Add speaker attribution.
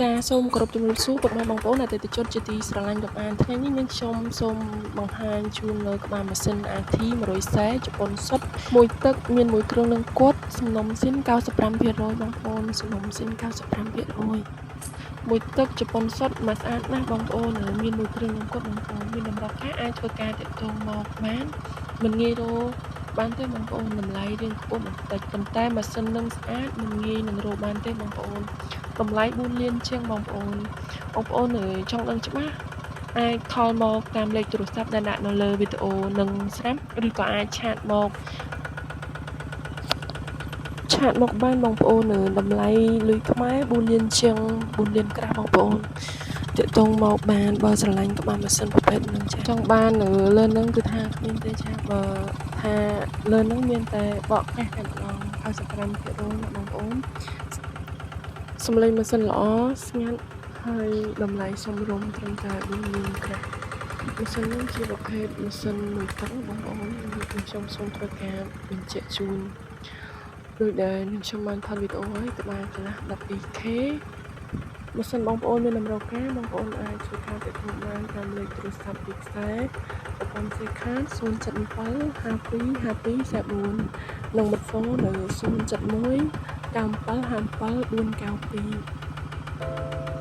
Speaker 1: ចាសូមគោរពជំរាបសួរពុកម៉ែបងប្អូនអតិថិជនជាទីស្រឡាញ់របស់អានថ្ងៃនេះនាងខ្ញុំសូមបង្ហាញជូននៅក្បាលម៉ាស៊ីន AT 140ជប៉ុនសុទ្ធមួយទឹកមានមួយគ្រឿងនឹងគត់សំណុំស៊ីន95%បងប្អូនសំណុំស៊ីន95%មួយទឹកជប៉ុនសុទ្ធមកស្អាតណាស់បងប្អូនមានមួយគ្រឿងនឹងគត់បងប្អូនមានតម្រូវការអាចធ្វើការទាក់ទងមកបានមិនងាយរកបានទេបងប្អូនតម្លៃរៀងខ្ពស់បន្តិចប៉ុន្តែម៉ាស៊ីននឹងស្អាតមិនងាយនឹងរកបានទេបងប្អូនតម្លៃ4លានជាងបងប្អូនចង់ដឹងច្បាស់អាចខលមកតាមលេខទូរស័ព្ទដែលដាក់នៅលើវីដេអូនឹងស្រាប់ឬក៏អាចឆាតមកបានបងប្អូនតម្លៃលុយខ្មែរ4លានជាង4លានក្រាស់បងប្អូនតាក់ទងមកបានបើស្រឡាញ់ក្បាលម៉ាស៊ីនប្រភេទហ្នឹងចាចង់បានលើហ្នឹងគឺថាគ្មានទេចាបើថាលើហ្នឹងមានតែបកកេះតែម្ដង95%ណាបងប្អូនសំឡេងម៉ាស៊ីនល្អស្ងាត់ហើយតម្លៃសមរម្យត្រឹមតែ4លានក្រាស់ម៉ាស៊ីននេះជាប្រភេទម៉ាស៊ីនមួយទឹកបងប្អូនខ្ញុំសូមធ្វើការបញ្ជាក់ជូនដូចដែលខ្ញុំបានថតវីដេអូហើយក្បាលកន្លះ 12K បើសិនបងប្អូនមានតម្រូវការបងប្អូនអាចជួយការទាក់ទងបានតាមលេខទូរស័ព្ទពីខ្សែប្រព័ន្ធសេខាត077 52 52 44និងបិទហ្វូននៅ071 97 57 492